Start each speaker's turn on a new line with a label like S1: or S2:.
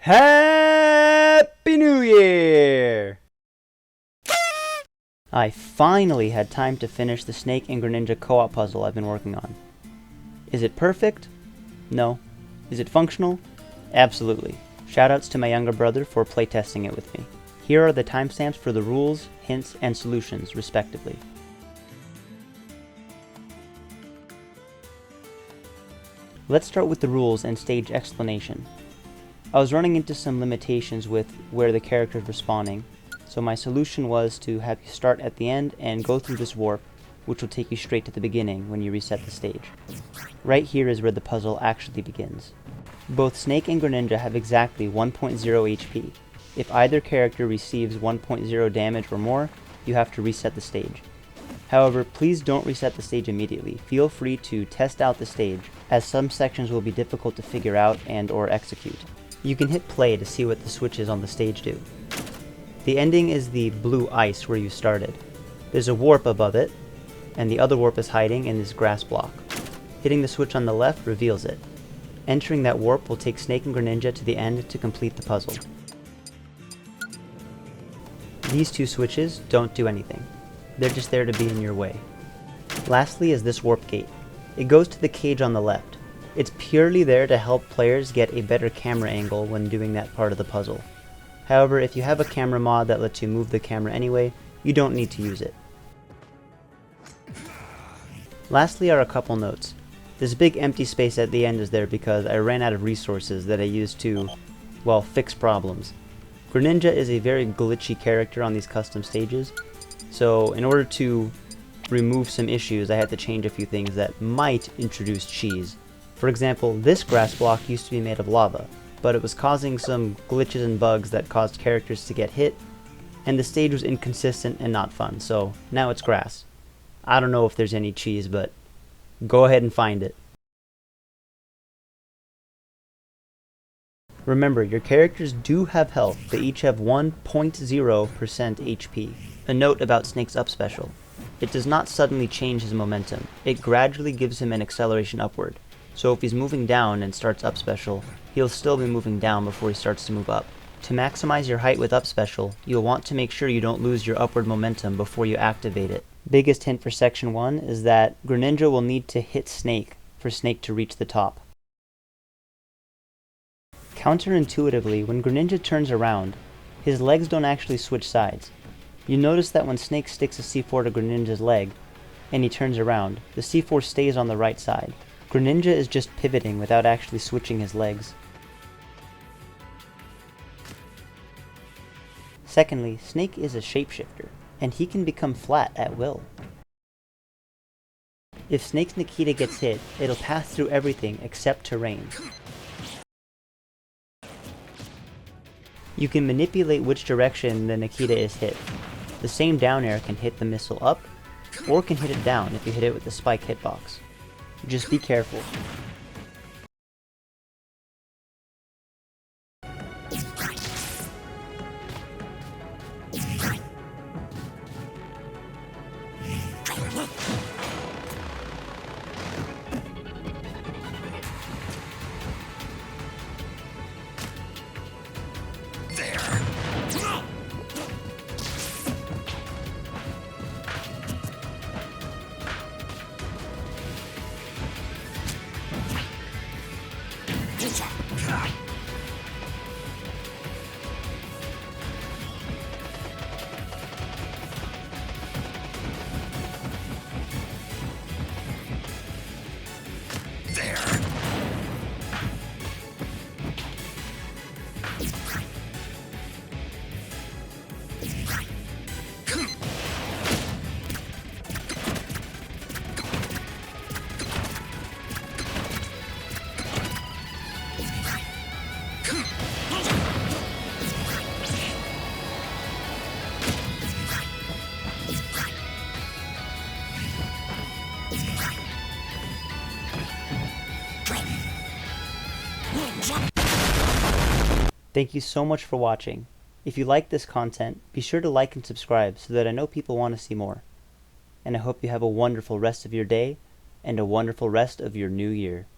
S1: Happy New Year! I finally had time to finish the Snake and Greninja co-op puzzle I've been working on. Is it perfect? No. Is it functional? Absolutely. Shoutouts to my younger brother for playtesting it with me. Here are the timestamps for the rules, hints, and solutions, respectively. Let's start with the rules and stage explanation. I was running into some limitations with where the characters were spawning, so my solution was to have you start at the end and go through this warp, which will take you straight to the beginning when you reset the stage. Right here is where the puzzle actually begins. Both Snake and Greninja have exactly 1.0 HP. If either character receives 1.0 damage or more, you have to reset the stage. However, please don't reset the stage immediately. Feel free to test out the stage, as some sections will be difficult to figure out and or execute. You can hit play to see what the switches on the stage do. The ending is the blue ice where you started. There's a warp above it, and the other warp is hiding in this grass block. Hitting the switch on the left reveals it. Entering that warp will take Snake and Greninja to the end to complete the puzzle. These two switches don't do anything. They're just there to be in your way. Lastly is this warp gate. It goes to the cage on the left. It's purely there to help players get a better camera angle when doing that part of the puzzle. However, if you have a camera mod that lets you move the camera anyway, you don't need to use it. Lastly are a couple notes. This big empty space at the end is there because I ran out of resources that I used to, well, fix problems. Greninja is a very glitchy character on these custom stages, so in order to remove some issues I had to change a few things that might introduce cheese. For example, this grass block used to be made of lava, but it was causing some glitches and bugs that caused characters to get hit, and the stage was inconsistent and not fun, so now it's grass. I don't know if there's any cheese, but go ahead and find it. Remember, your characters do have health. They each have 1.0% HP. A note about Snake's up special. It does not suddenly change his momentum. It gradually gives him an acceleration upward. So if he's moving down and starts up special, he'll still be moving down before he starts to move up. To maximize your height with up special, you'll want to make sure you don't lose your upward momentum before you activate it. Biggest hint for section 1 is that Greninja will need to hit Snake for Snake to reach the top. Counterintuitively, when Greninja turns around, his legs don't actually switch sides. You notice that when Snake sticks a C4 to Greninja's leg, and he turns around, the C4 stays on the right side. Greninja is just pivoting without actually switching his legs. Secondly, Snake is a shapeshifter, and he can become flat at will. If Snake's Nikita gets hit, it'll pass through everything except terrain. You can manipulate which direction the Nikita is hit. The same down air can hit the missile up, or can hit it down if you hit it with the spike hitbox. Just be careful. Thank you so much for watching. If you like this content, be sure to like and subscribe so that I know people want to see more. And I hope you have a wonderful rest of your day and a wonderful rest of your new year.